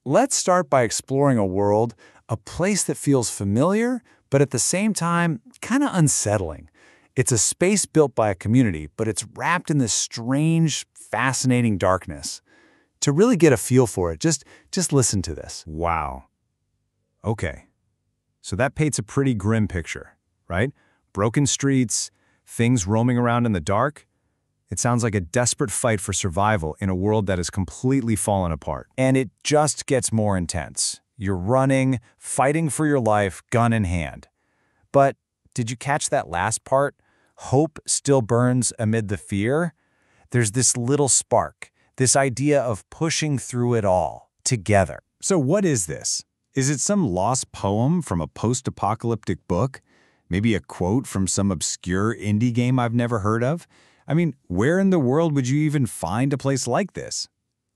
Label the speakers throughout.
Speaker 1: let's start by exploring a world, a place that feels familiar, but at the same time, kind of unsettling. It's a space built by a community, but it's wrapped in this strange, fascinating darkness. To really get a feel for it, just listen to this.
Speaker 2: Wow. Okay. So that paints a pretty grim picture, right? Broken streets, things roaming around in the dark. It sounds like a desperate fight for survival in a world that has completely fallen apart. And it just gets more intense. You're running, fighting for your life, gun in hand. But did you catch that last part? Hope still burns amid the fear? There's this little spark, this idea of pushing through it all, together. So what is this? Is it some lost poem from a post-apocalyptic book? Maybe a quote from some obscure indie game I've never heard of? I mean, where in the world would you even find a place like this?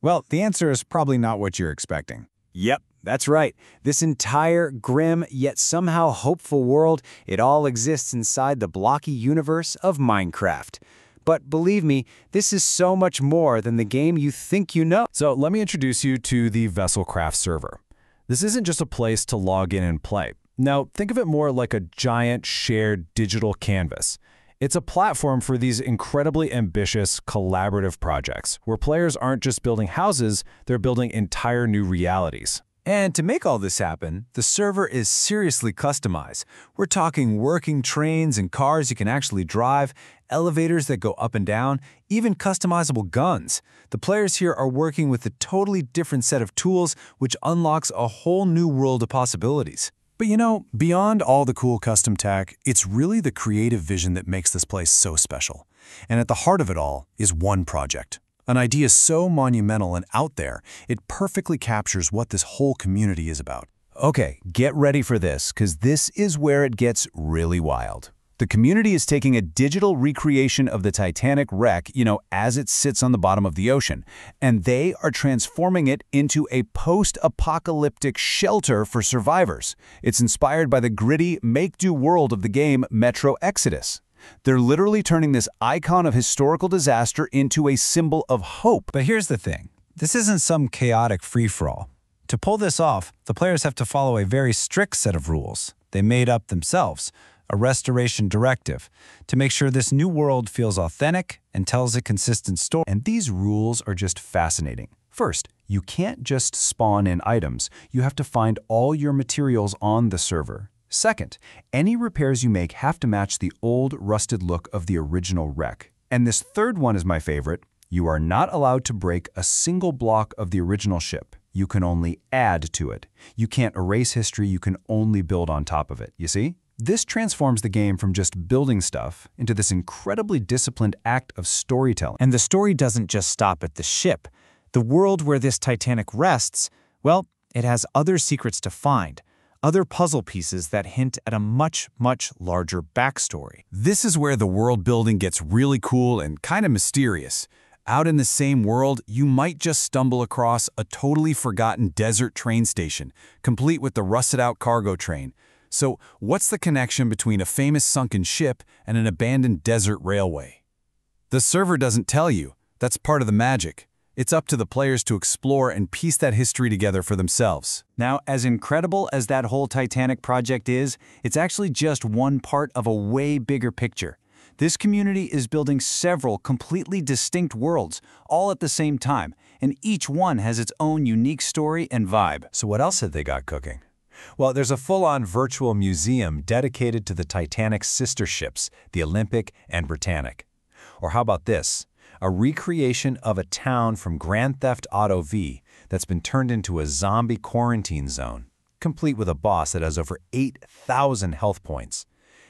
Speaker 2: Well, the answer is probably not what you're expecting. Yep, that's right. This entire grim yet somehow hopeful world, it all exists inside the blocky universe of Minecraft. But believe me, this is so much more than the game you think you know. So let me introduce you to the VesselCraft server. This isn't just a place to log in and play. Now, think of it more like a giant shared digital canvas. It's a platform for these incredibly ambitious, collaborative projects, where players aren't just building houses, they're building entire new realities. And to make all this happen, the server is seriously customized. We're talking working trains and cars you can actually drive, elevators that go up and down, even customizable guns. The players here are working with a totally different set of tools, which unlocks a whole new world of possibilities. But you know, beyond all the cool custom tech, it's really the creative vision that makes this place so special. And at the heart of it all is one project. An idea so monumental and out there, it perfectly captures what this whole community is about. Okay, get ready for this, because this is where it gets really wild. The community is taking a digital recreation of the Titanic wreck, as it sits on the bottom of the ocean, and they are transforming it into a post-apocalyptic shelter for survivors. It's inspired by the gritty, make-do world of the game Metro Exodus. They're literally turning this icon of historical disaster into a symbol of hope. But here's the thing. This isn't some chaotic free-for-all. To pull this off, the players have to follow a very strict set of rules they made up themselves, a restoration directive, to make sure this new world feels authentic and tells a consistent story. And these rules are just fascinating. First, you can't just spawn in items. You have to find all your materials on the server. Second, any repairs you make have to match the old, rusted look of the original wreck. And this third one is my favorite. You are not allowed to break a single block of the original ship. You can only add to it. You can't erase history, you can only build on top of it. You see? This transforms the game from just building stuff into this incredibly disciplined act of storytelling.
Speaker 3: And the story doesn't just stop at the ship. The world where this Titanic rests, well, it has other secrets to find, other puzzle pieces that hint at a much, much larger backstory.
Speaker 2: This is where the world building gets really cool and kind of mysterious. Out in the same world, you might just stumble across a totally forgotten desert train station, complete with the rusted-out cargo train. So, what's the connection between a famous sunken ship and an abandoned desert railway? The server doesn't tell you. That's part of the magic. It's up to the players to explore and piece that history together for themselves. Now, as incredible as that whole Titanic project is, it's actually just one part of a way bigger picture. This community is building several completely distinct worlds, all at the same time, and each one has its own unique story and vibe. So what else have they got cooking? Well, there's a full-on virtual museum dedicated to the Titanic's sister ships, the Olympic and Britannic. Or how about this? A recreation of a town from Grand Theft Auto V that's been turned into a zombie quarantine zone, complete with a boss that has over 8,000 health points.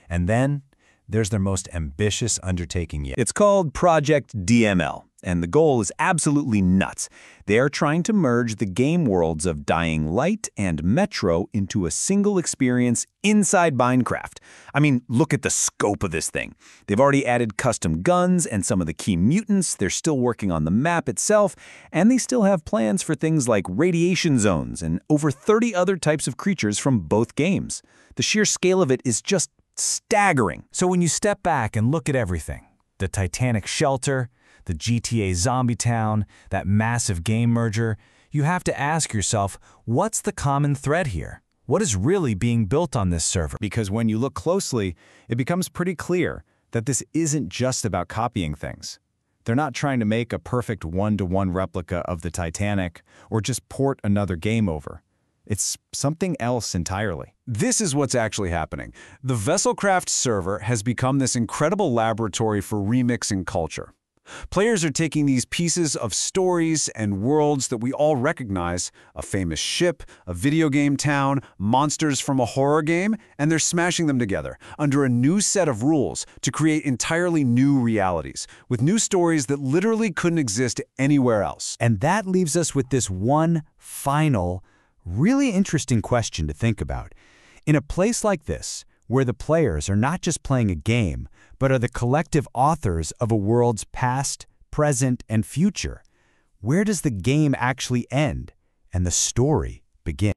Speaker 2: And then there's their most ambitious undertaking yet. It's called Project DML, and the goal is absolutely nuts. They are trying to merge the game worlds of Dying Light and Metro into a single experience inside Minecraft. I mean, look at the scope of this thing. They've already added custom guns and some of the key mutants. They're still working on the map itself, and they still have plans for things like radiation zones and over 30 other types of creatures from both games. The sheer scale of it is just staggering. So when you step back and look at everything, the Titanic shelter, the GTA zombie town, that massive game merger, you have to ask yourself, what's the common thread here? What is really being built on this server?
Speaker 3: Because when you look closely, it becomes pretty clear that this isn't just about copying things. They're not trying to make a perfect one-to-one replica of the Titanic or just port another game over. It's something else entirely.
Speaker 1: This is what's actually happening. The VesselCraft server has become this incredible laboratory for remixing culture. Players are taking these pieces of stories and worlds that we all recognize, a famous ship, a video game town, monsters from a horror game, and they're smashing them together under a new set of rules to create entirely new realities, with new stories that literally couldn't exist anywhere else.
Speaker 4: And that leaves us with this one final, really interesting question to think about. In a place like this, where the players are not just playing a game, but are the collective authors of a world's past, present, and future, where does the game actually end and the story begin?